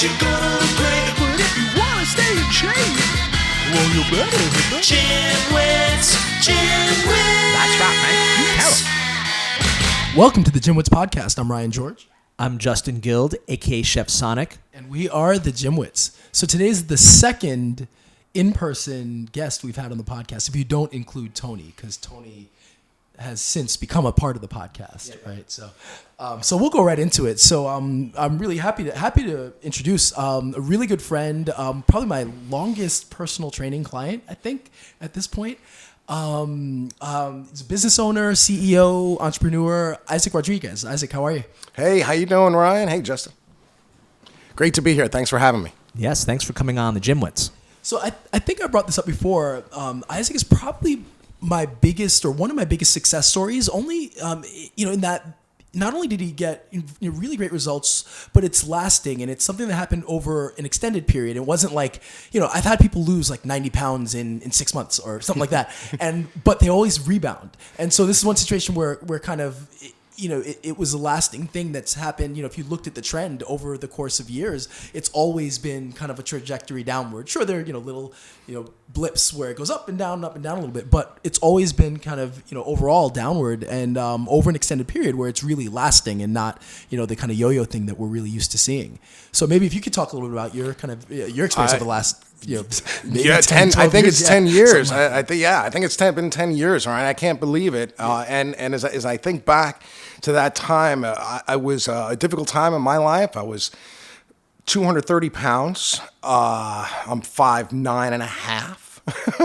you're gonna look great. But if you wanna stay in shape, well, you better hit the GymWits. That's right, man. Tell 'em. Welcome to the GymWits podcast. I'm Ryan George. I'm Justin Guild, aka Chef Sonic. And we are the GymWits. So today's the second in-person guest we've had on the podcast, if you don't include Tony, because Tony has since become a part of the podcast, right? So we'll go right into it. So I'm really happy to introduce a really good friend, probably my longest personal training client, I think, at this point. He's a business owner, CEO, entrepreneur, Isaac Rodriguez. Isaac, how are you? Hey, how you doing, Ryan? Hey, Justin. Great to be here. Thanks for having me. Yes, thanks for coming on the GymWits. So I think I brought this up before. Isaac is probably my biggest, or one of my biggest success stories. Only, in that not only did he get really great results, but it's lasting, and it's something that happened over an extended period. It wasn't like, I've had people lose like 90 pounds in 6 months or something like that, but they always rebound. And so this is one situation where kind of, it was a lasting thing that's happened. If you looked at the trend over the course of years, it's always been kind of a trajectory downward. Sure, there are, little, blips where it goes up and down a little bit, but it's always been kind of, overall downward and over an extended period where it's really lasting and not, the kind of yo-yo thing that we're really used to seeing. So maybe if you could talk a little bit about your kind of, your experience over the last, maybe 10, 10 I think years. it's 10 years. I think it's been 10 years, right? I can't believe it. And as I think back to that time, I was a difficult time in my life. I was 230 pounds. I'm 5'9" and a half.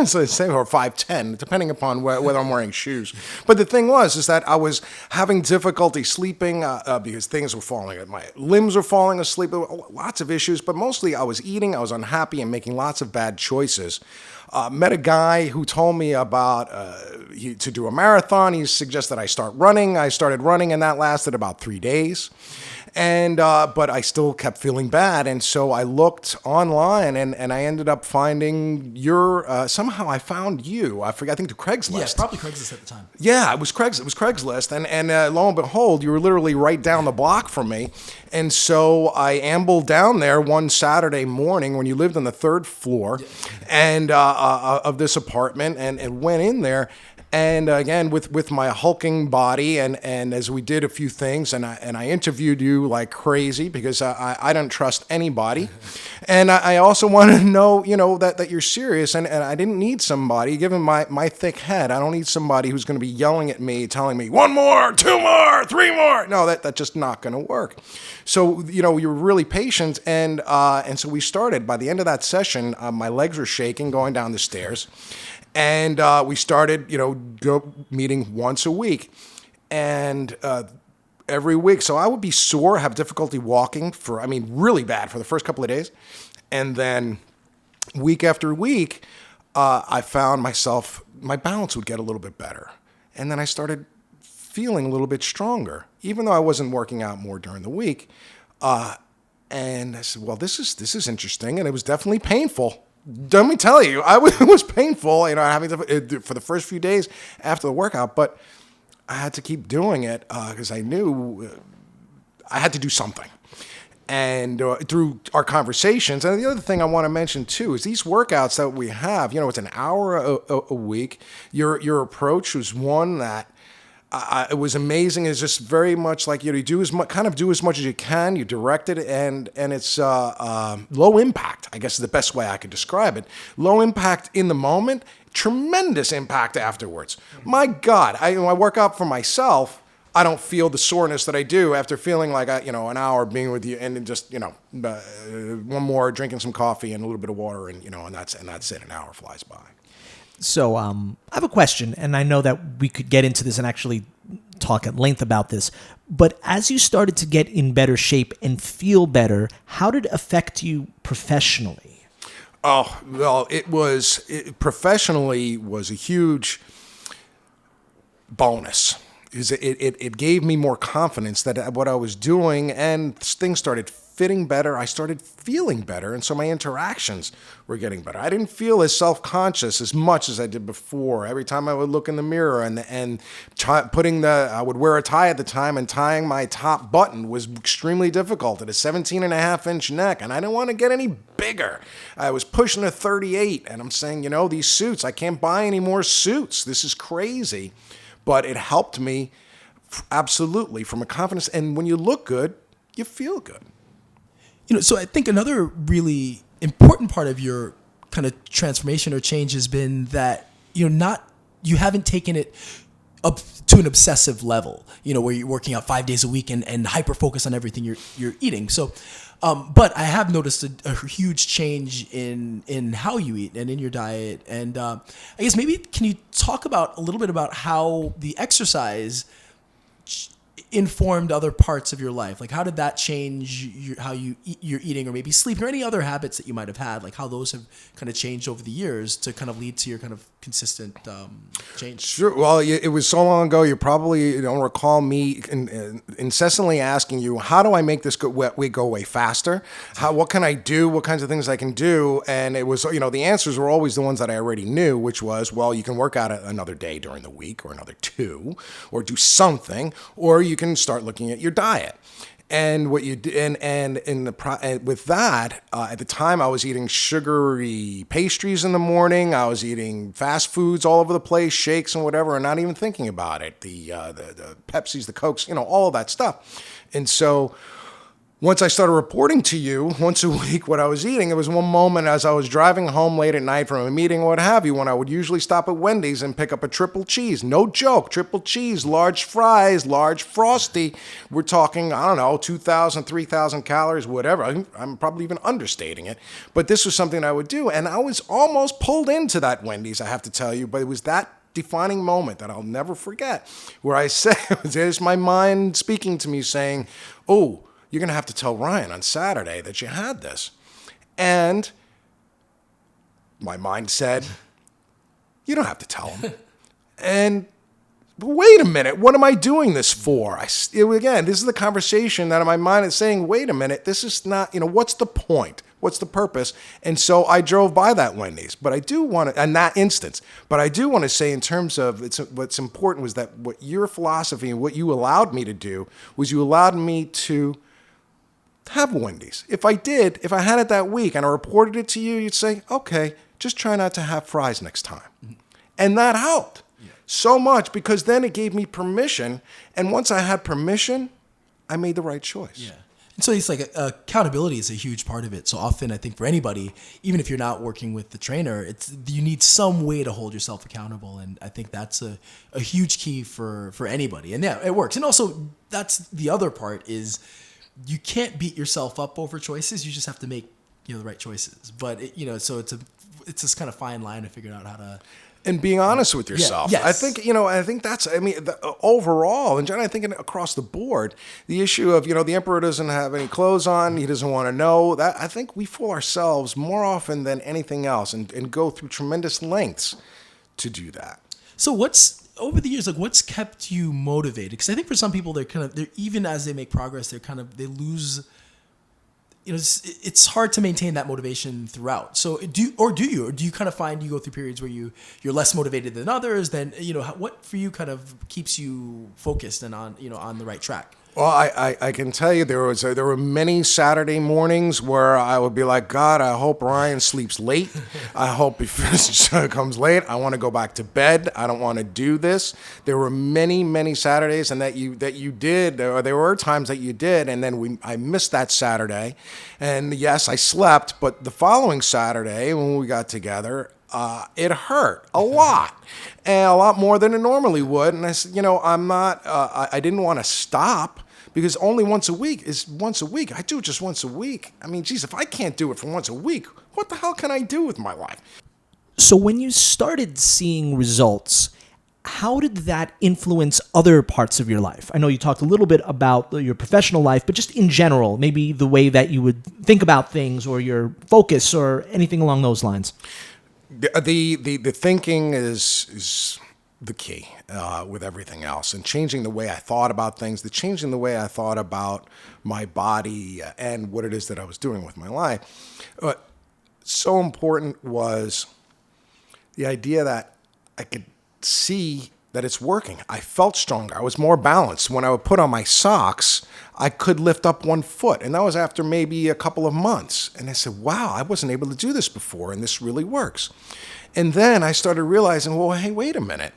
So say, or 5'10", depending upon whether I'm wearing shoes. But the thing is that I was having difficulty sleeping because things were falling. My limbs were falling asleep. There were lots of issues, but mostly I was eating. I was unhappy and making lots of bad choices. Met a guy who told me about to do a marathon. He suggested I start running. I started running, and that lasted about 3 days. And but I still kept feeling bad, and so I looked online, and I ended up finding your. Somehow I found you. I forget. I think the Craigslist. Yeah, probably Craigslist at the time. Yeah, it was Craigslist, and lo and behold, you were literally right down the block from me, and so I ambled down there one Saturday morning when you lived on the third floor, and of this apartment, and went in there. And again, with my hulking body, and as we did a few things, and I interviewed you like crazy because I don't trust anybody, and I also wanted to know that you're serious, and I didn't need somebody, given my thick head, I don't need somebody who's going to be yelling at me, telling me 1 more, 2 more, 3 more. No, that's just not going to work. So you were really patient, and so we started. By the end of that session, my legs were shaking going down the stairs. And we started, meeting once a week, and every week. So I would be sore, have difficulty walking really bad for the first couple of days. And then week after week, I found my balance would get a little bit better. And then I started feeling a little bit stronger, even though I wasn't working out more during the week. And I said, well, this is interesting. And it was definitely painful. Let me tell you, it was painful, having to, for the first few days after the workout, but I had to keep doing it because I knew I had to do something. And through our conversations, and the other thing I want to mention too is these workouts that we have. It's an hour a week. Your approach was one that. It was amazing. It's just very much like you do as much as you can. You direct it, and it's low impact. I guess is the best way I could describe it. Low impact in the moment, tremendous impact afterwards. My God, when I work out for myself, I don't feel the soreness that I do after feeling like an hour being with you, and then just one more, drinking some coffee and a little bit of water, and that's it. An hour flies by. So I have a question, and I know that we could get into this and actually talk at length about this, but as you started to get in better shape and feel better, how did it affect you professionally? Oh, well, professionally was a huge bonus. It gave me more confidence that what I was doing, and things started fitting better. I started feeling better. And so my interactions were getting better. I didn't feel as self-conscious as much as I did before. Every time I would look in the mirror I would wear a tie at the time, and tying my top button was extremely difficult at a 17.5-inch neck. And I didn't want to get any bigger. I was pushing a 38, and I'm saying, these suits, I can't buy any more suits. This is crazy. But it helped me absolutely from a confidence. And when you look good, you feel good. So I think another really important part of your kind of transformation or change has been that, you haven't taken it up to an obsessive level, where you're working out 5 days a week and hyper focus on everything you're eating. So, but I have noticed a huge change in how you eat and in your diet. And I guess maybe can you talk a little bit about how the exercise informed other parts of your life? Like, how did that change how you eat, your eating, or maybe sleeping, or any other habits that you might have had? Like, how those have kind of changed over the years to kind of lead to your kind of consistent change? Sure. Well, it was so long ago, you probably don't recall me incessantly asking you, how do I make this go away faster? What can I do? What kinds of things I can do? And it was, the answers were always the ones that I already knew, which was, well, you can work out another day during the week, or another 2, or do something, or you can start looking at your diet. And what you did, with that, at the time, I was eating sugary pastries in the morning. I was eating fast foods all over the place, shakes and whatever, and not even thinking about it. The Pepsis, the Cokes, all of that stuff. And so, once I started reporting to you once a week what I was eating, there was one moment as I was driving home late at night from a meeting or what have you, when I would usually stop at Wendy's and pick up a triple cheese. No joke, triple cheese, large fries, large Frosty. We're talking, 2,000, 3,000 calories, whatever. I'm probably even understating it. But this was something I would do. And I was almost pulled into that Wendy's, I have to tell you. But it was that defining moment that I'll never forget, where I said, there's my mind speaking to me saying, oh, you're going to have to tell Ryan on Saturday that you had this. And my mind said, you don't have to tell him. And wait a minute, what am I doing this for? Again, this is the conversation that in my mind is saying, wait a minute, this is not, what's the point? What's the purpose? And so I drove by that Wendy's. But I do want to, in that instance, but I do want to say in terms of what's important was that what your philosophy and what you allowed me to do was you allowed me to have Wendy's. If I had it that week and I reported it to you, you'd say, okay, just try not to have fries next time. Mm-hmm. And that helped so much, because then it gave me permission. And once I had permission, I made the right choice. Yeah. And so it's like accountability is a huge part of it. So often I think for anybody, even if you're not working with the trainer, you need some way to hold yourself accountable. And I think that's a huge key for anybody. And yeah, it works. And also that's the other part is, you can't beat yourself up over choices. You just have to make the right choices. But so it's this kind of fine line to figure out how to. And being honest with yourself. Yeah, yes. I think that's, overall, and John, I think across the board, the issue of, the emperor doesn't have any clothes on, he doesn't want to know. That I think we fool ourselves more often than anything else and go through tremendous lengths to do that. So over the years, what's kept you motivated? Because I think for some people, they're even as they make progress, they lose. It's hard to maintain that motivation throughout. So do you kind of find you go through periods where you're less motivated than others? Then what for you kind of keeps you focused and on the right track? Well, I can tell you there were many Saturday mornings where I would be like, God, I hope Ryan sleeps late. I hope he comes late. I want to go back to bed. I don't want to do this. There were many Saturdays, and that you did, or there were times that you did, and then I missed that Saturday. And yes, I slept, but the following Saturday when we got together, it hurt a lot, and a lot more than it normally would. And I said, I didn't want to stop, because only once a week is once a week. I do it just once a week. I mean, geez, if I can't do it for once a week, what the hell can I do with my life? So when you started seeing results, how did that influence other parts of your life? I know you talked a little bit about your professional life, but just in general, maybe the way that you would think about things or your focus or anything along those lines. The thinking is the key with everything else, and changing the way I thought about things, changing the way I thought about my body and what it is that I was doing with my life. So important was the idea that I could see that it's working. I felt stronger. I was more balanced. When I would put on my socks, I could lift up one foot. And that was after maybe a couple of months. And I said, wow, I wasn't able to do this before, and this really works. And then I started realizing, well, hey, wait a minute.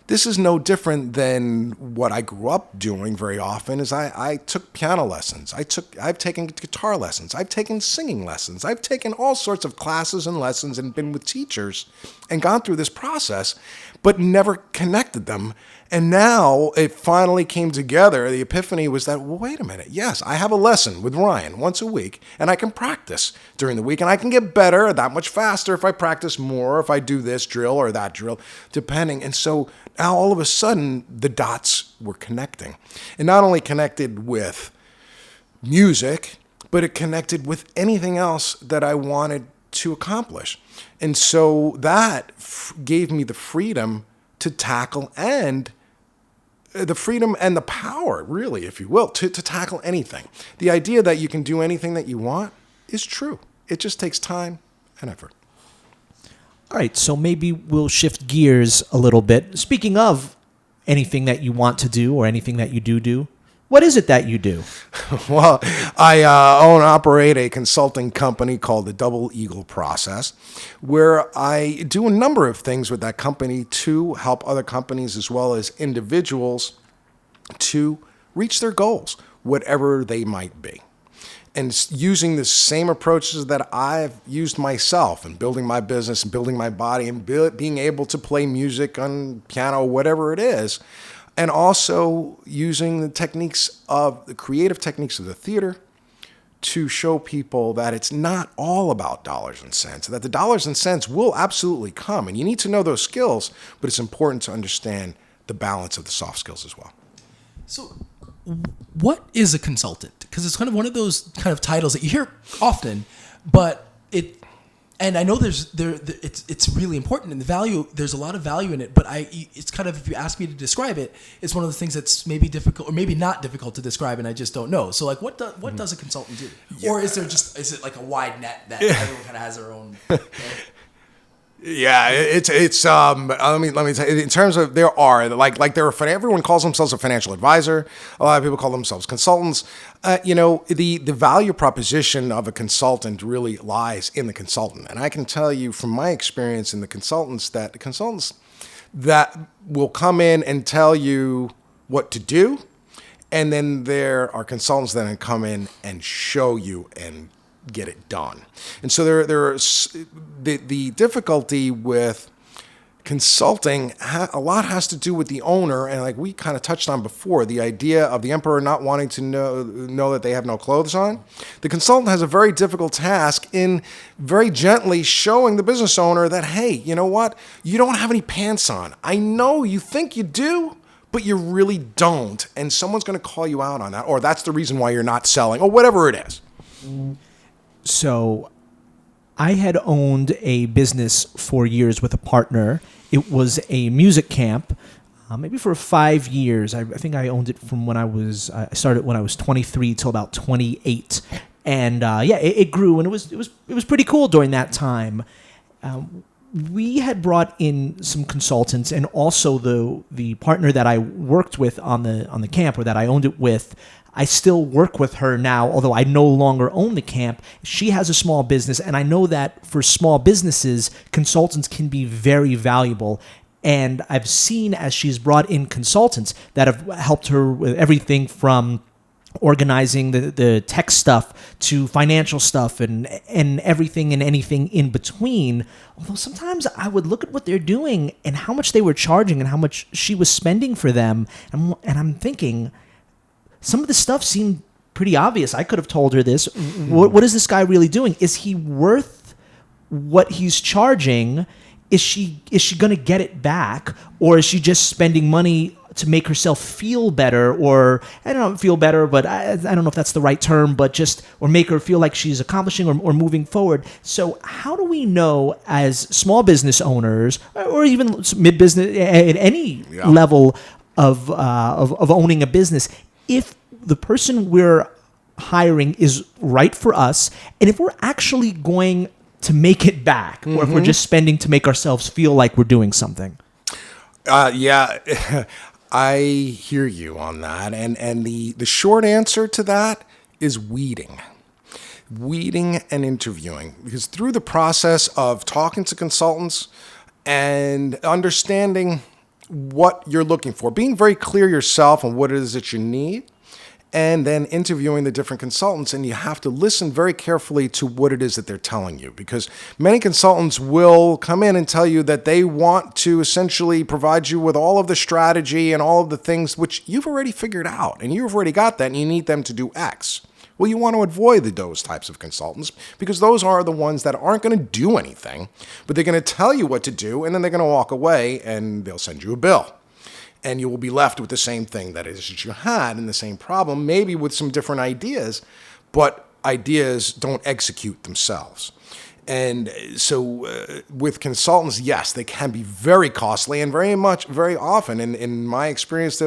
This is no different than what I grew up doing very often. Is I took piano lessons. I've taken guitar lessons. I've taken singing lessons. I've taken all sorts of classes and lessons and been with teachers and gone through this process, but never connected them. And now it finally came together. The epiphany was that, well, wait a minute. Yes, I have a lesson with Ryan once a week, and I can practice during the week, and I can get better that much faster if I practice more, if I do this drill or that drill, depending. And so now all of a sudden, the dots were connecting. And not only connected with music, but it connected with anything else that I wanted to accomplish. And so that gave me the freedom to tackle and the freedom and the power, really, if you will, to tackle anything. The idea that you can do anything that you want is true. It just takes time and effort. All right, so maybe we'll shift gears a little bit. Speaking of anything that you want to do or anything that you do, what is it that you do? Well, I own and operate a consulting company called the Double Eagle Process, where I do a number of things with that company to help other companies as well as individuals to reach their goals, whatever they might be. And using the same approaches that I've used myself in building my business and building my body and being able to play music on piano, whatever it is, and also using the creative techniques of the theater to show people that it's not all about dollars and cents, that the dollars and cents will absolutely come. And you need to know those skills, but it's important to understand the balance of the soft skills as well. So what is a consultant? Because it's kind of one of those kind of titles that you hear often, but and I know it's really important, and there's a lot of value in it, but it's kind of, if you ask me to describe it, it's one of the things that's maybe difficult or maybe not difficult to describe, and I just don't know. So like, what does a consultant do? Yeah. Or is it like a wide net that everyone kind of has their own? Yeah, it's let me tell you, in terms of everyone calls themselves a financial advisor. A lot of people call themselves consultants. The value proposition of a consultant really lies in the consultant. And I can tell you from my experience in the consultants that will come in and tell you what to do. And then there are consultants that come in and show you and get it done. And so the difficulty with consulting, a lot has to do with the owner, and like we kind of touched on before, the idea of the emperor not wanting to know that they have no clothes on. The consultant has a very difficult task in very gently showing the business owner that, hey, you know what? You don't have any pants on. I know you think you do, but you really don't. And someone's going to call you out on that, or that's the reason why you're not selling, or whatever it is. So I had owned a business for years with a partner. It was a music camp, maybe for 5 years. I think I owned it from I started when I was 23 till about 28. And it grew, and it was pretty cool during that time. We had brought in some consultants, and also the partner that I worked with on the camp, or that I owned it with, I still work with her now, although I no longer own the camp. She has a small business, and I know that for small businesses, consultants can be very valuable. And I've seen, as she's brought in consultants that have helped her with everything from organizing the tech stuff to financial stuff and everything and anything in between. Although sometimes I would look at what they're doing and how much they were charging and how much she was spending for them, and I'm thinking, some of the stuff seemed pretty obvious. I could have told her this. What is this guy really doing? Is he worth what he's charging? Is she going to get it back, or is she just spending money to make herself feel better, or I don't know, feel better, but I don't know if that's the right term, but just, or make her feel like she's accomplishing or moving forward. So how do we know as small business owners, or even mid-business at any level of owning a business, if the person we're hiring is right for us, and if we're actually going to make it back, or if we're just spending to make ourselves feel like we're doing something? Yeah, I hear you on that. And the short answer to that is weeding and interviewing. Because through the process of talking to consultants and understanding what you're looking for, being very clear yourself on what it is that you need, and then interviewing the different consultants, and you have to listen very carefully to what it is that they're telling you, because many consultants will come in and tell you that they want to essentially provide you with all of the strategy and all of the things which you've already figured out, and you've already got that, and you need them to do X. Well, you want to avoid those types of consultants, because those are the ones that aren't going to do anything, but they're going to tell you what to do, and then they're going to walk away and they'll send you a bill. And you will be left with the same thing that is that you had, and the same problem, maybe with some different ideas, but ideas don't execute themselves. And so with consultants, yes, they can be very costly, and very often, in my experience,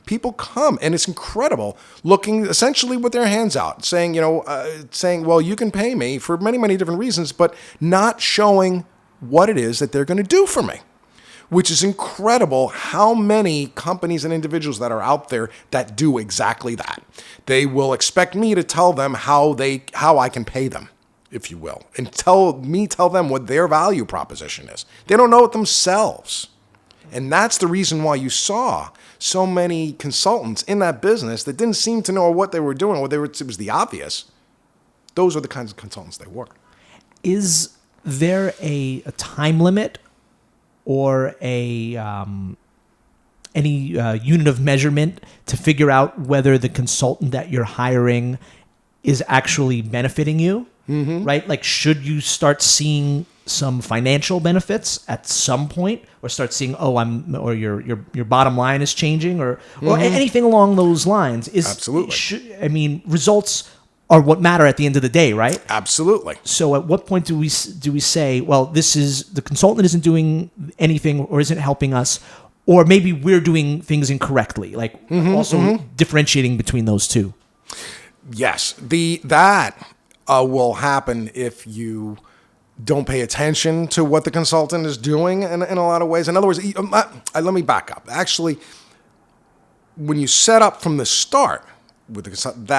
people come, and it's incredible, looking essentially with their hands out, saying, well, you can pay me for many, many different reasons, but not showing what it is that they're going to do for me. Which is incredible how many companies and individuals that are out there that do exactly that. They will expect me to tell them how I can pay them, if you will, and tell them what their value proposition is. They don't know it themselves. And that's the reason why you saw so many consultants in that business that didn't seem to know what they were doing, it was the obvious. Those are the kinds of consultants they were. Is there a time limit or any unit of measurement to figure out whether the consultant that you're hiring is actually benefiting you, right? Like, should you start seeing some financial benefits at some point, or start seeing, your bottom line is changing, or anything along those lines? Absolutely. Results are what matter at the end of the day, right? Absolutely. So at what point do we say, well, this is the consultant isn't doing anything or isn't helping us, or maybe we're doing things incorrectly? Like, differentiating between those two. Yes, that will happen if you don't pay attention to what the consultant is doing in a lot of ways. In other words, let me back up. Actually, when you set up from the start with the consultant,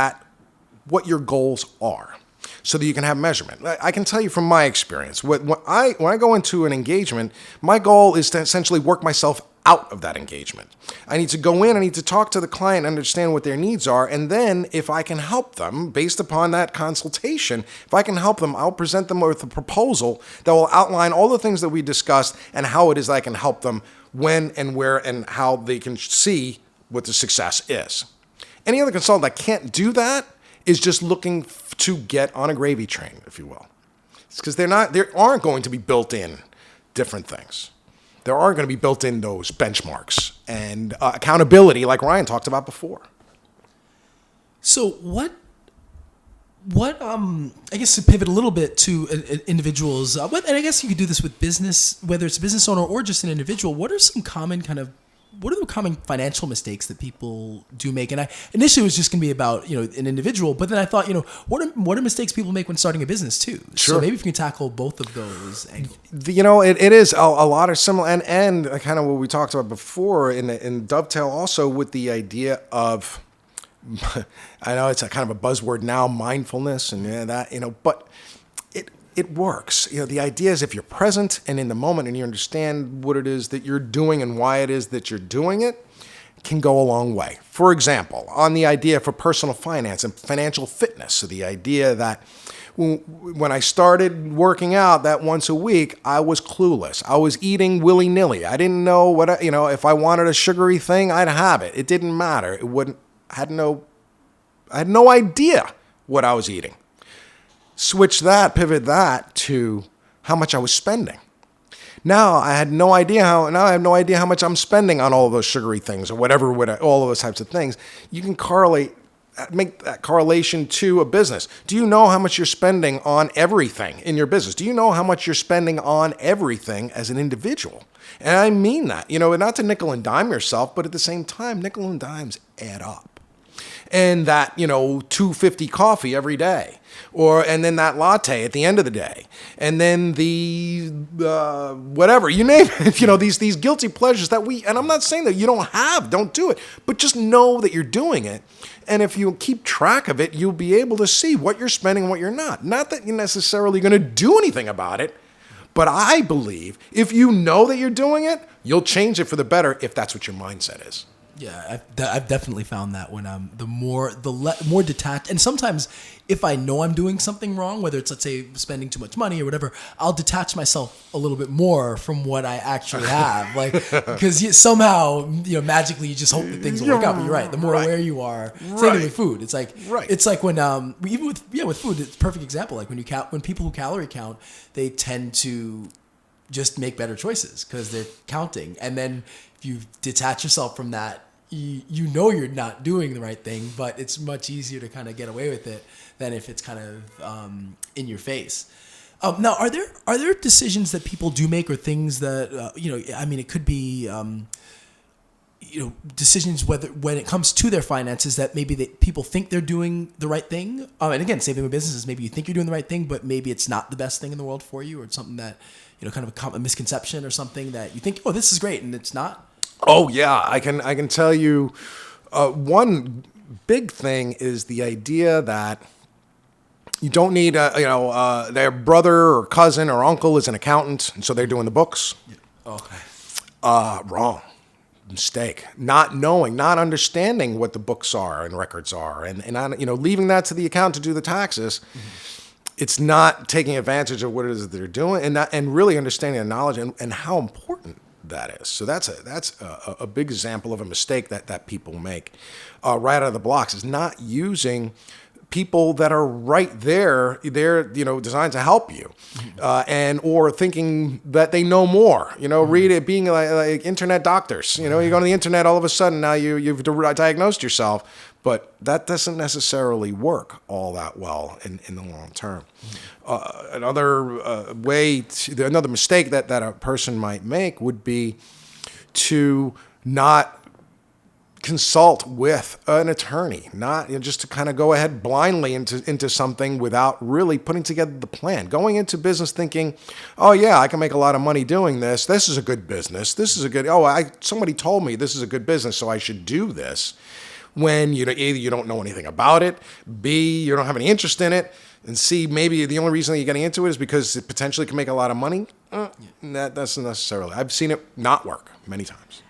what your goals are, so that you can have measurement. I can tell you from my experience, when I go into an engagement, my goal is to essentially work myself out of that engagement. I need to go in, I need to talk to the client, understand what their needs are, and then if I can help them, based upon that consultation, if I can help them, I'll present them with a proposal that will outline all the things that we discussed and how it is that I can help them, when and where and how they can see what the success is. Any other consultant that can't do that is just looking to get on a gravy train, if you will. It's because there aren't going to be built-in different things. There aren't going to be built-in those benchmarks and accountability, like Ryan talked about before. So what I guess to pivot a little bit to individuals, and I guess you could do this with business, whether it's a business owner or just an individual. What are the common financial mistakes that people do make? And I initially was just going to be about, an individual, but then I thought, what are mistakes people make when starting a business too? Sure. So maybe if you can tackle both of those. It is a lot of similar, and kind of what we talked about before, in dovetail also with the idea of, I know it's a kind of a buzzword now, mindfulness and that, but it works. The idea is if you're present and in the moment and you understand what it is that you're doing and why it is that you're doing it, can go a long way. For example, on the idea for personal finance and financial fitness, so the idea that when I started working out that once a week, I was clueless. I was eating willy-nilly. I didn't know if I wanted a sugary thing, I'd have it. It didn't matter. I had no idea what I was eating. Pivot that to how much I was spending. Now I have no idea how much I'm spending on all of those sugary things or whatever, all of those types of things. You can make that correlation to a business. Do you know how much you're spending on everything in your business? Do you know how much you're spending on everything as an individual? And I mean that, not to nickel and dime yourself, but at the same time, nickel and dimes add up. And that, $2.50 coffee every day, and then that latte at the end of the day, and then the whatever, you name it, these guilty pleasures that and I'm not saying that you don't do it, but just know that you're doing it. And if you keep track of it, you'll be able to see what you're spending and what you're not. Not that you're necessarily going to do anything about it, but I believe if you know that you're doing it, you'll change it for the better if that's what your mindset is. Yeah, I've definitely found that when I'm more detached, and sometimes if I know I'm doing something wrong, whether it's, let's say, spending too much money or whatever, I'll detach myself a little bit more from what I actually have, because somehow magically you just hope that things will work out. But you're right, the more aware you are. Same thing with food. It's like when even with food, it's a perfect example. Like when people who calorie count, they tend to just make better choices because they're counting, and then if you detach yourself from that, you're not doing the right thing, but it's much easier to kind of get away with it than if it's kind of in your face. Now, are there decisions that people do make, or things that it could be decisions when it comes to their finances that maybe people think they're doing the right thing. And again, same thing with businesses. Maybe you think you're doing the right thing, but maybe it's not the best thing in the world for you, or it's something that kind of a misconception or something that you think, oh, this is great, and it's not. Oh yeah, I can tell you one big thing is the idea that you don't need their brother or cousin or uncle is an accountant, and so they're doing the books. Yeah. Okay. Wrong. Mistake. Not knowing, not understanding what the books are and records are, and leaving that to the accountant to do the taxes. Mm-hmm. It's not taking advantage of what it is that they're doing, and really understanding the knowledge and how important that is. So that's a big example of a mistake that people make right out of the blocks, is not using people that are right there. They're designed to help you, or thinking that they know more. Read it, being like internet doctors. You go to the internet, all of a sudden now you've diagnosed yourself. But that doesn't necessarily work all that well in the long term. Another mistake that a person might make would be to not consult with an attorney, not just to kind of go ahead blindly into something without really putting together the plan. Going into business thinking, oh yeah, I can make a lot of money doing this. This is a good business. Somebody told me this is a good business, so I should do this. When either you don't know anything about it, B, you don't have any interest in it, and C, maybe the only reason that you're getting into it is because it potentially can make a lot of money. That doesn't necessarily. I've seen it not work many times.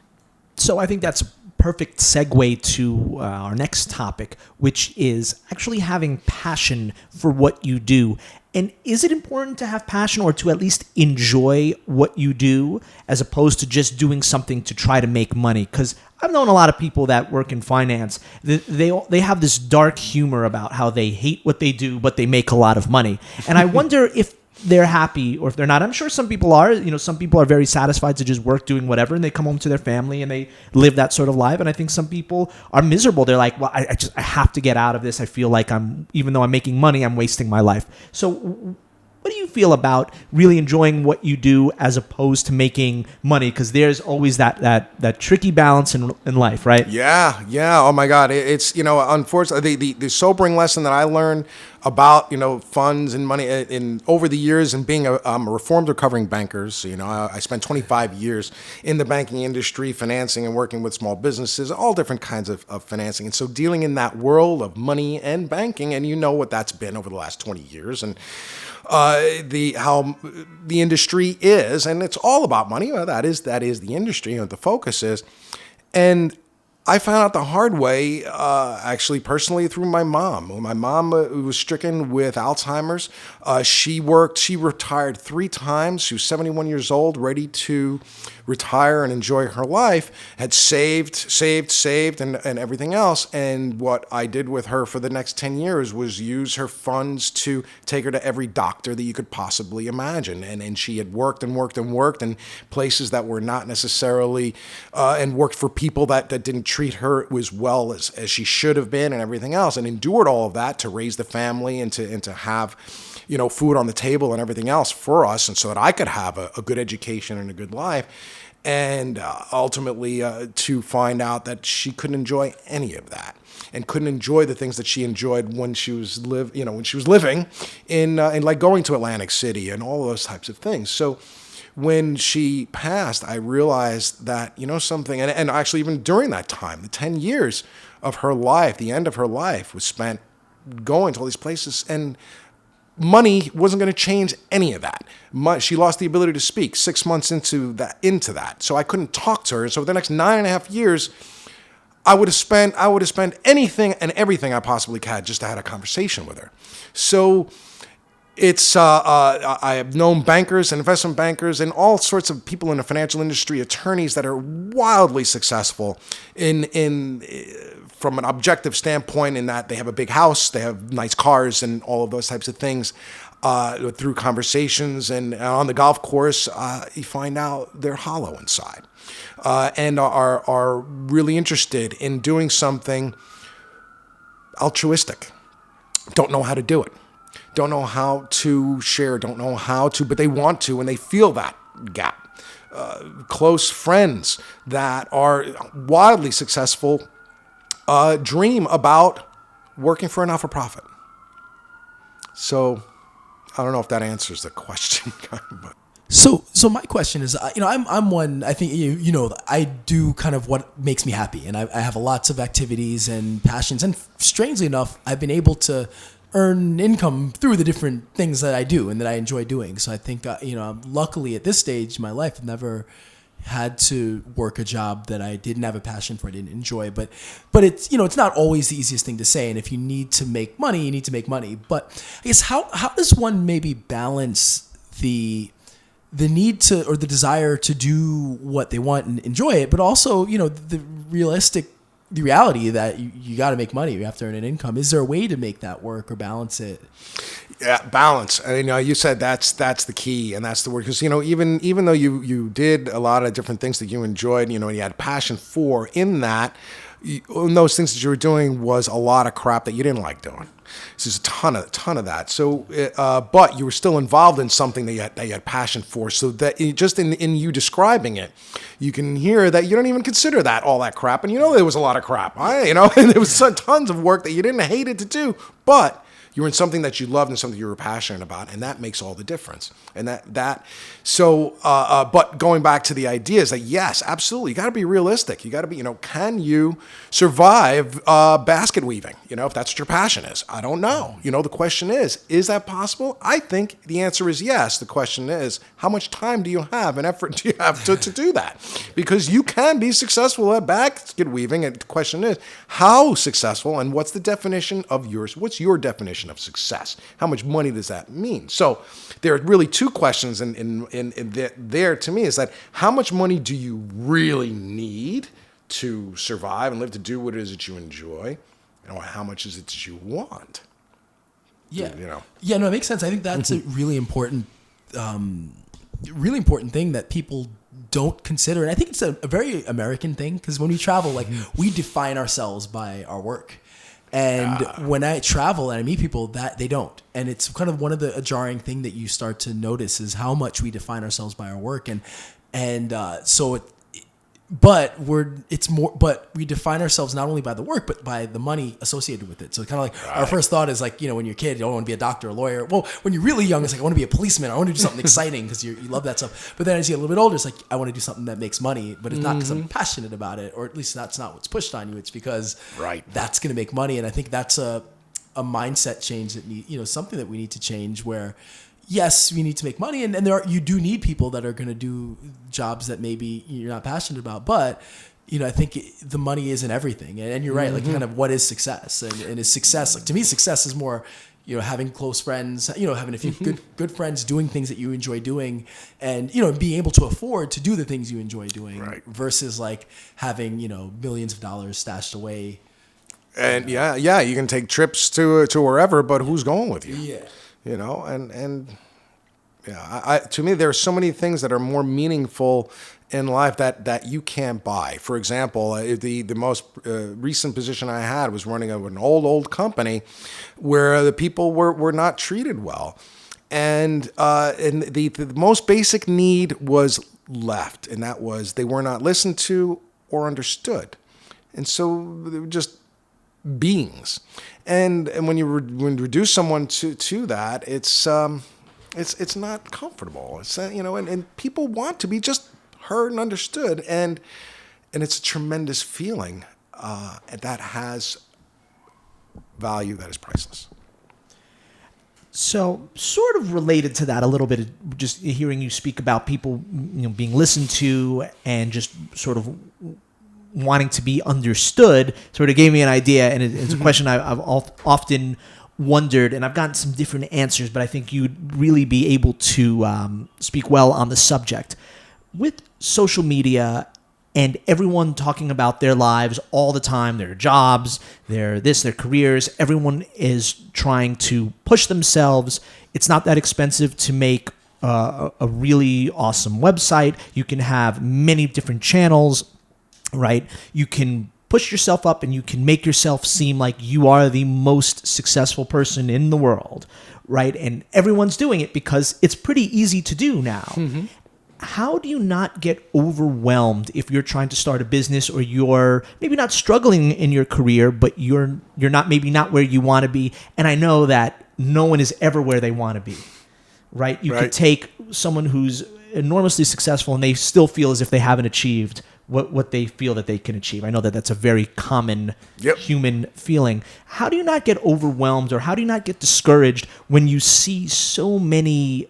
So I think that's a perfect segue to our next topic, which is actually having passion for what you do. And is it important to have passion, or to at least enjoy what you do, as opposed to just doing something to try to make money? Because I've known a lot of people that work in finance. They have this dark humor about how they hate what they do, but they make a lot of money. And I wonder if they're happy or if they're not. I'm sure some people are. Some people are very satisfied to just work doing whatever, and they come home to their family and they live that sort of life. And I think some people are miserable. They're like, well, I have to get out of this. I feel like even though I'm making money, I'm wasting my life. So what do you feel about really enjoying what you do as opposed to making money? Because there's always that tricky balance in life, right? Yeah. Oh my God, it's unfortunately the sobering lesson that I learned about funds and money in over the years, and being a reformed recovering banker. So I spent 25 years in the banking industry, financing and working with small businesses, all different kinds of financing, and so dealing in that world of money and banking, and what that's been over the last 20 years, and how the industry is, and it's all about money. Well, that is the industry, the focus is. And I found out the hard way, actually, personally, through my mom. When my mom was stricken with Alzheimer's, she retired 3 times. She was 71 years old, ready to retire and enjoy her life, had saved, and everything else. And what I did with her for the next 10 years was use her funds to take her to every doctor that you could possibly imagine. And she had worked in places that were not necessarily, and worked for people that didn't treat her as well as she should have been and everything else, and endured all of that to raise the family and to have, food on the table and everything else for us, and so that I could have a good education and a good life. And ultimately to find out that she couldn't enjoy any of that, and couldn't enjoy the things that she enjoyed when she was living in like going to Atlantic City and all those types of things. So when she passed, I realized that, something, and actually even during that time, the 10 years of her life, the end of her life was spent going to all these places, and money wasn't going to change any of that. She lost the ability to speak 6 months into that. So I couldn't talk to her. So the next 9.5 years, I would have spent anything and everything I possibly had just to have a conversation with her. So it's I have known bankers and investment bankers and all sorts of people in the financial industry, attorneys that are wildly successful from an objective standpoint, in that they have a big house, they have nice cars, and all of those types of things. Through conversations and on the golf course, you find out they're hollow inside, and are really interested in doing something altruistic. Don't know how to do it. Don't know how to share. Don't know how to, but they want to, and they feel that gap. Close friends that are wildly successful dream about working for a not-for-profit. So I don't know if that answers the question. But. So my question is, I'm one, I think, I do kind of what makes me happy, and I have lots of activities and passions, and strangely enough, I've been able to earn income through the different things that I do and that I enjoy doing. So I think, luckily at this stage in my life, I've never had to work a job that I didn't have a passion for, I didn't enjoy. But it's, it's not always the easiest thing to say. And if you need to make money, you need to make money. But I guess how does one maybe balance the need to, or the desire to do what they want and enjoy it, but also, the reality that you got to make money, you have to earn an income. Is there a way to make that work or balance it? Yeah, balance. You said that's the key, and that's the word. Because even though you did a lot of different things that you enjoyed, and you had passion for, in those things that you were doing was a lot of crap that you didn't like doing. So there's a ton of that. So, but you were still involved in something that you had passion for. So that just in you describing it, you can hear that you don't even consider that all that crap, and there was a lot of crap. And there was tons of work that you didn't hate it to do, but you were in something that you loved and something you were passionate about, and that makes all the difference. And but going back to the idea is that, yes, absolutely, you got to be realistic. You got to be, can you survive basket weaving? If that's what your passion is. I don't know. The question is that possible? I think the answer is yes. The question is, how much time do you have and effort do you have to do that? Because you can be successful at basket weaving, and the question is, how successful, and what's the definition of yours? What's your definition of success? How much money does that mean? So there are really two questions in there to me, is that how much money do you really need to survive and live, to do what it is that you enjoy, or how much is it that you want? Yeah. Yeah, no, it makes sense. I think that's a really important thing that people don't consider. And I think it's a very American thing, because when we travel, we define ourselves by our work. And when I travel and I meet people, that they don't. And it's kind of one of the jarring thing that you start to notice is how much we define ourselves by our work. But we define ourselves not only by the work, but by the money associated with it. So kind of like our first thought is when you're a kid, you don't want to be a doctor or a lawyer. Well, when you're really young, it's like, I want to be a policeman. I want to do something exciting because you love that stuff. But then as you get a little bit older, it's like, I want to do something that makes money, but it's not because I'm passionate about it, or at least that's not what's pushed on you. It's because that's going to make money. And I think that's a mindset change that something that we need to change, where yes, we need to make money, and you do need people that are going to do jobs that maybe you're not passionate about, but I think the money isn't everything. And you're right, like kind of what is success? And is success, like to me, success is more, having close friends, having a few good friends, doing things that you enjoy doing, and, being able to afford to do the things you enjoy doing, right, versus like having, millions of dollars stashed away. And you can take trips to wherever, but who's going with you? Yeah. To me, there are so many things that are more meaningful in life that you can't buy. For example, the most recent position I had was running an old company where the people were not treated well. And the most basic need was left, and that was they were not listened to or understood. And so they were just beings. And when you reduce someone to that, it's not comfortable. It's and people want to be just heard and understood, and it's a tremendous feeling that has value that is priceless. So, sort of related to that a little bit, just hearing you speak about people, being listened to and just sort of wanting to be understood, sort of gave me an idea, and it's a question I've often wondered, and I've gotten some different answers, but I think you'd really be able to speak well on the subject. With social media and everyone talking about their lives all the time, their jobs, their careers, everyone is trying to push themselves. It's not that expensive to make a really awesome website. You can have many different channels, right? You can push yourself up and you can make yourself seem like you are the most successful person in the world, right? And everyone's doing it because it's pretty easy to do now. Mm-hmm. How do you not get overwhelmed if you're trying to start a business, or you're maybe not struggling in your career, but you're not where you want to be? And I know that no one is ever where they want to be, right? You could take someone who's enormously successful and they still feel as if they haven't achieved what they feel that they can achieve. I know that that's a very common human feeling. How do you not get overwhelmed, or how do you not get discouraged when you see so many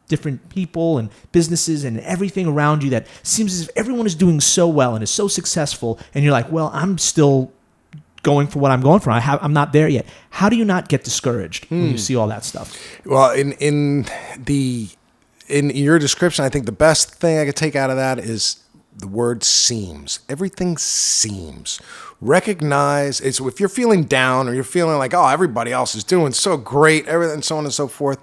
different people and businesses and everything around you that seems as if everyone is doing so well and is so successful, and you're like, well, I'm still going for what I'm going for. I'm not there yet. How do you not get discouraged when you see all that stuff? Well, in your description, I think the best thing I could take out of that is the word seems. Everything seems. Recognize it's if you're feeling down, or you're feeling like, oh, everybody else is doing so great, everything, so on and so forth.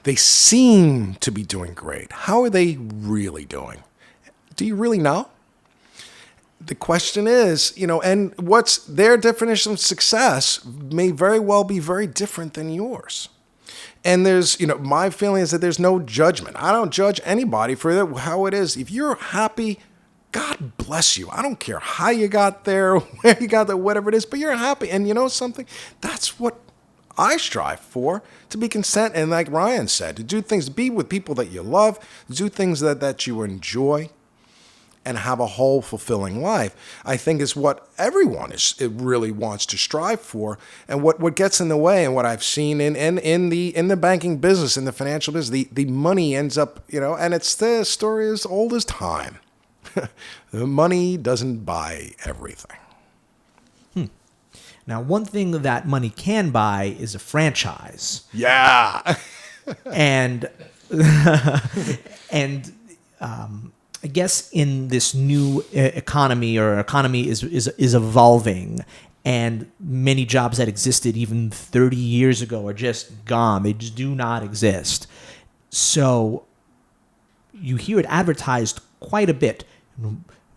They seem to be doing great. How are they really doing? Do you really know? The question is, and what's their definition of success may very well be very different than yours. And there's, my feeling is that there's no judgment. I don't judge anybody for how it is. If you're happy, God bless you. I don't care how you got there, where you got there, whatever it is, but you're happy. And you know something? That's what I strive for, to be content, and like Ryan said, to do things, to be with people that you love, to do things that you enjoy, and have a whole fulfilling life. I think is what everyone it really wants to strive for, and what gets in the way, and what I've seen in the banking business, in the financial business, the money ends up, and it's the story as old as time. The money doesn't buy everything. Now, one thing that money can buy is a franchise. Yeah. and I guess in this new economy is evolving, and many jobs that existed even 30 years ago are just gone. They just do not exist. So you hear it advertised quite a bit.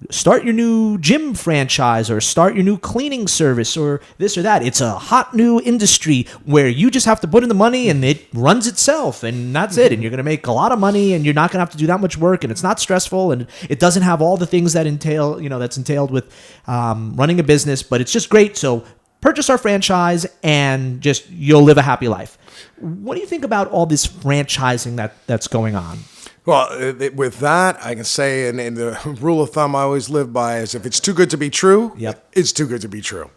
Start your new gym franchise, or start your new cleaning service, or this or that. It's a hot new industry where you just have to put in the money and it runs itself, and that's it. And you're going to make a lot of money, and you're not going to have to do that much work, and it's not stressful, and it doesn't have all the things that that's entailed with running a business, but it's just great. So purchase our franchise and you'll live a happy life. What do you think about all this franchising that's going on? Well, with that, I can say, and the rule of thumb I always live by is, if it's too good to be true, it's too good to be true.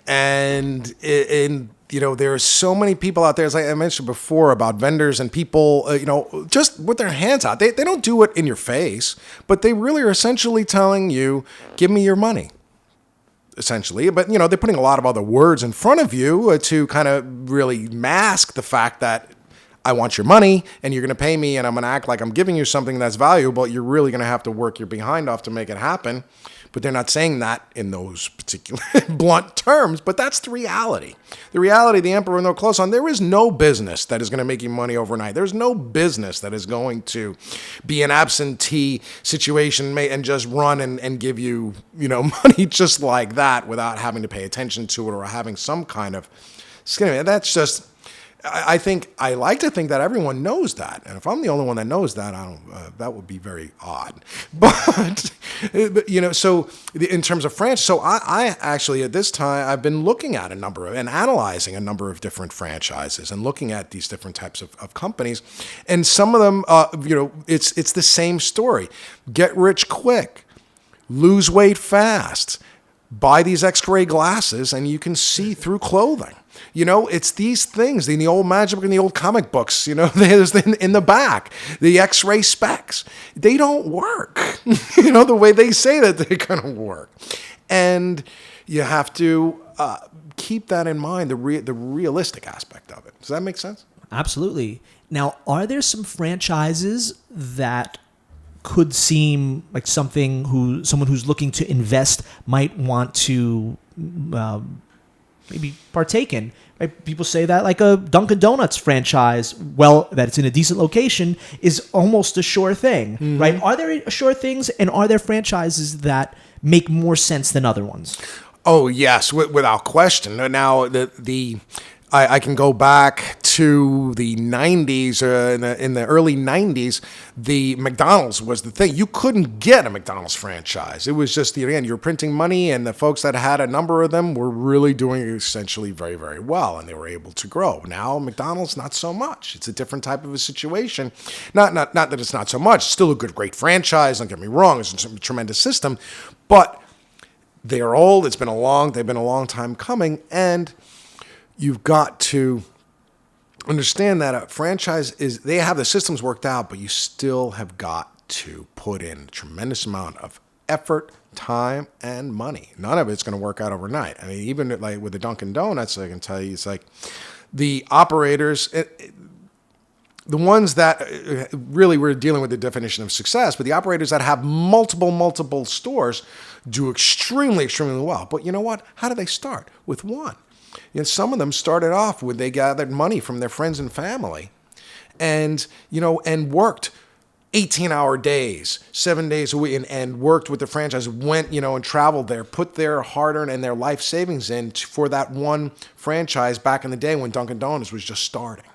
And there are so many people out there, as I mentioned before, about vendors and people, just with their hands out. They don't do it in your face, but they really are essentially telling you, give me your money, essentially. But, they're putting a lot of other words in front of you to kind of really mask the fact that I want your money and you're going to pay me and I'm going to act like I'm giving you something that's valuable. You're really going to have to work your behind off to make it happen. But they're not saying that in those particular blunt terms, but that's the reality. The reality, the emperor no clothes on, there is no business that is going to make you money overnight. There's no business that is going to be an absentee situation and just run and give you, money just like that without having to pay attention to it or having some kind of skin. That's just... I like to think that everyone knows that, and if I'm the only one that knows that, that would be very odd. But so in terms of franchise, so I actually at this time I've been looking at and analyzing a number of different franchises and looking at these different types of companies, and some of them, it's the same story: get rich quick, lose weight fast, buy these X-ray glasses, and you can see through clothing. It's these things in the old magic book and the old comic books, there's in the back, the X-ray specs. They don't work, the way they say that they're going to work. And you have to keep that in mind, the realistic aspect of it. Does that make sense? Absolutely. Now, are there some franchises that could seem like someone who's looking to invest might want to maybe partake in? Right? People say that like a Dunkin' Donuts franchise, that it's in a decent location, is almost a sure thing, right? Are there sure things, and are there franchises that make more sense than other ones? Oh, yes, without question. Now, I can go back to the 90s, in the early 90s, the McDonald's was the thing. You couldn't get a McDonald's franchise. It was just, again, you're printing money, and the folks that had a number of them were really doing essentially very, very well, and they were able to grow. Now, McDonald's, not so much. It's a different type of a situation. Not that it's not so much. It's still a great franchise, don't get me wrong. It's a tremendous system, but they are old. They've been a long time coming, and you've got to understand that a franchise they have the systems worked out, but you still have got to put in a tremendous amount of effort, time, and money. None of it's going to work out overnight. I mean, even like with the Dunkin' Donuts, I can tell you, it's like the operators, the ones that really we're dealing with the definition of success, but the operators that have multiple stores do extremely, extremely well. But you know what? How do they start? With one. Some of them started off with they gathered money from their friends and family and worked 18-hour days, 7 days a week, and worked with the franchise, went, and traveled there, put their hard-earned and their life savings in for that one franchise back in the day when Dunkin' Donuts was just starting.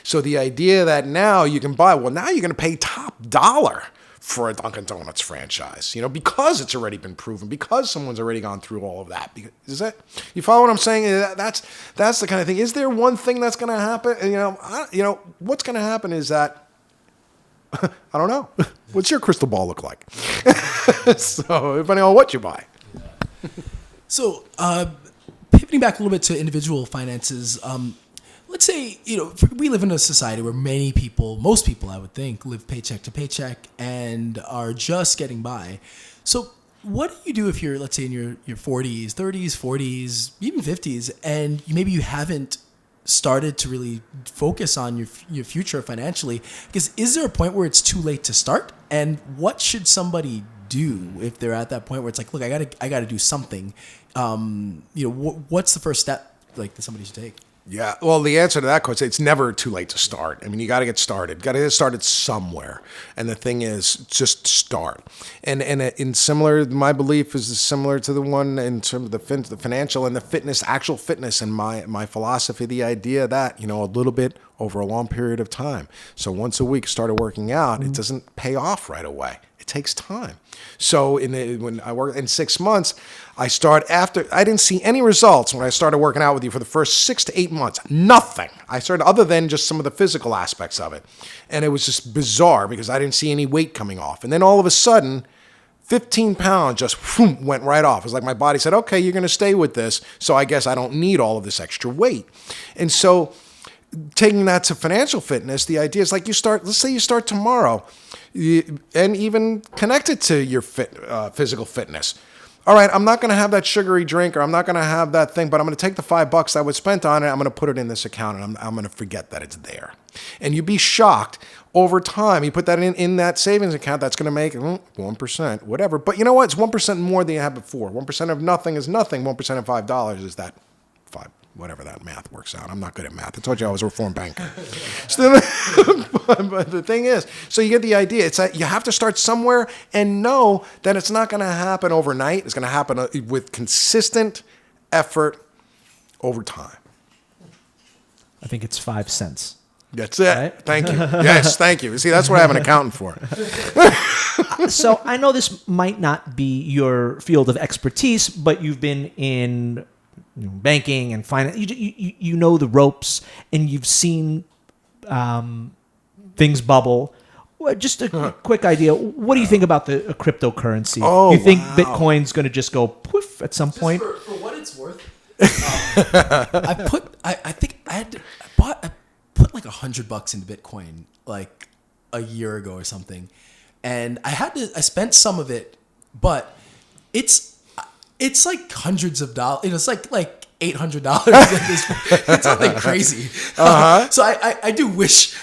So the idea that now you can now you're going to pay top dollar for a Dunkin' Donuts franchise, because it's already been proven, because someone's already gone through all of that. You follow what I'm saying? That's the kind of thing. Is there one thing that's going to happen? What's going to happen is that, I don't know. What's your crystal ball look like? So depending on what you buy. So pivoting back a little bit to individual finances, let's say, we live in a society where most people, I would think, live paycheck to paycheck and are just getting by. So what do you do if you're, let's say, in your 40s, 30s, 40s, even 50s, and maybe you haven't started to really focus on your future financially? Because is there a point where it's too late to start? And what should somebody do if they're at that point where it's like, look, I gotta do something? What's the first step that somebody should take? Yeah, well, the answer to that question, it's never too late to start. I mean, you got to get started. Got to get started somewhere. And the thing is, just start. And in similar, my belief is similar to the one in terms of the financial and the fitness, actual fitness, and my philosophy, the idea that, a little bit over a long period of time. So once a week, started working out, it doesn't pay off right away. It takes time. So when I work in 6 months, I didn't see any results when I started working out with you for the first 6 to 8 months. Nothing. I started other than just some of the physical aspects of it. And it was just bizarre because I didn't see any weight coming off. And then all of a sudden, 15 pounds just went right off. It's like my body said, okay, you're going to stay with this, so I guess I don't need all of this extra weight. And so taking that to financial fitness, the idea is like let's say you start tomorrow, and even connect it to your physical fitness. All right, I'm not going to have that sugary drink, or I'm not going to have that thing, but I'm going to take the $5 I would spent on it, I'm going to put it in this account, and I'm going to forget that it's there. And you'd be shocked over time. You put that in that savings account, that's going to make 1%, whatever. But you know what? It's 1% more than you had before. 1% of nothing is nothing. 1% of $5 is that 5, whatever that math works out. I'm not good at math. I told you I was a reform banker. But the thing is, so you get the idea. It's that you have to start somewhere and know that it's not going to happen overnight. It's going to happen with consistent effort over time. I think it's 5 cents. That's it. Right? Thank you. Yes, thank you. See, that's what I have an accountant for. So I know this might not be your field of expertise, but you've been in banking and finance. You know the ropes, and you've seen things bubble. Just a quick idea. What do you think about the cryptocurrency? Oh, you think wow. Bitcoin's going to just go poof at some point? For what it's worth, I put like $100 into Bitcoin like a year ago or something, and I spent some of it, but it's like hundreds of dollars. It's like $800 at this point. It's something crazy. So I do wish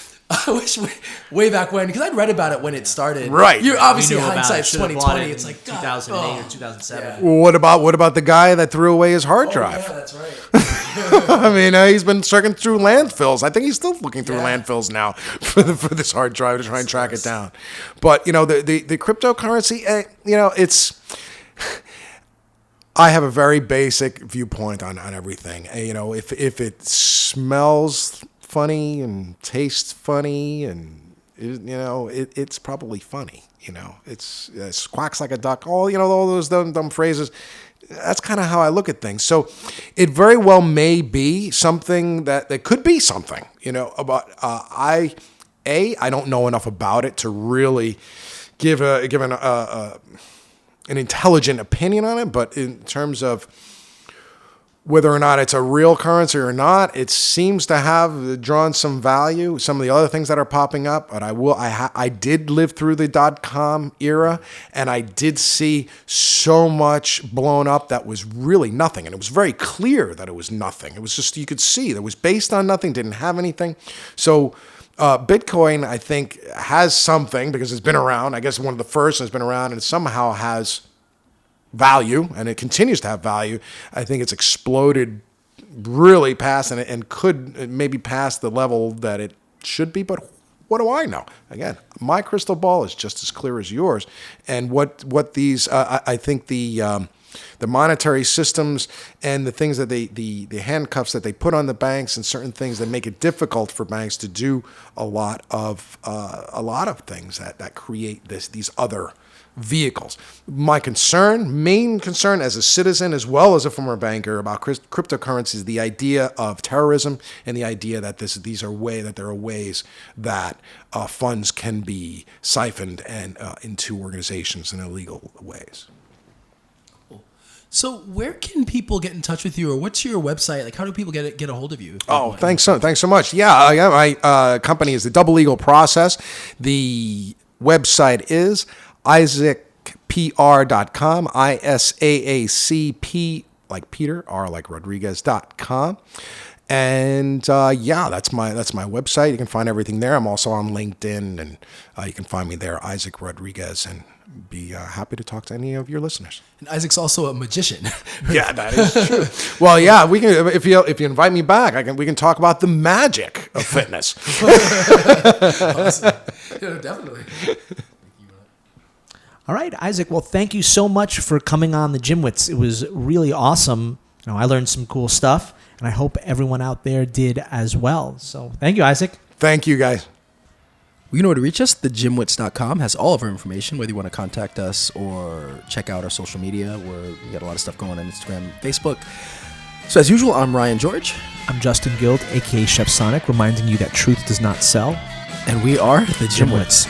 way back when, because I'd read about it when it started. Right. You're obviously You knew about hindsight's it, should've bought 2020. it It's in like God, 2008 or 2007. Yeah. What about the guy that threw away his hard drive? Yeah, that's right. I mean, he's been searching through landfills. I think he's still looking through landfills now for this hard drive to try and track it down. But, the cryptocurrency, it's... I have a very basic viewpoint on everything. If it smells funny and tastes funny, and it's probably funny. It quacks like a duck. All those dumb phrases. That's kind of how I look at things. So it very well may be something that could be something. About I don't know enough about it to really give an intelligent opinion on it, but in terms of whether or not it's a real currency or not, it seems to have drawn some value. Some of the other things that are popping up, but I did live through the .com era, and I did see so much blown up that was really nothing, and it was very clear that it was nothing. It was just, you could see that it was based on nothing, didn't have anything. So Bitcoin, I think, has something because it's been around. I guess one of the first has been around, and it somehow has value, and it continues to have value. I think it's exploded really past, and could maybe pass the level that it should be, but what do I know? Again, my crystal ball is just as clear as yours. And what these, I think the monetary systems and the things that the handcuffs that they put on the banks and certain things that make it difficult for banks to do a lot of things that create these other vehicles. My main concern as a citizen as well as a former banker about cryptocurrency is the idea of terrorism and the idea that there are ways that funds can be siphoned and into organizations in illegal ways. So where can people get in touch with you, or what's your website? Like, how do people get a hold of you? Thanks so much. Yeah, my company is the Double Eagle Process. The website is isaacpr.com, ISAACP like Peter, R like Rodriguez.com. And that's my website. You can find everything there. I'm also on LinkedIn, and you can find me there, Isaac Rodriguez, and be happy to talk to any of your listeners. And Isaac's also a magician. Yeah, that is true. Well, yeah, we can if you invite me back, we can talk about the magic of fitness. Awesome. Yeah, definitely. All right, Isaac. Well, thank you so much for coming on the GymWits. It was really awesome. I learned some cool stuff, and I hope everyone out there did as well. So thank you, Isaac. Thank you, guys. You know where to reach us. TheGymWits.com has all of our information, whether you want to contact us or check out our social media, where we got a lot of stuff going on Instagram, Facebook. So as usual, I'm Ryan George. I'm Justin Guild, a.k.a. Chef Sonic, reminding you that truth does not sell. And we are The GymWits.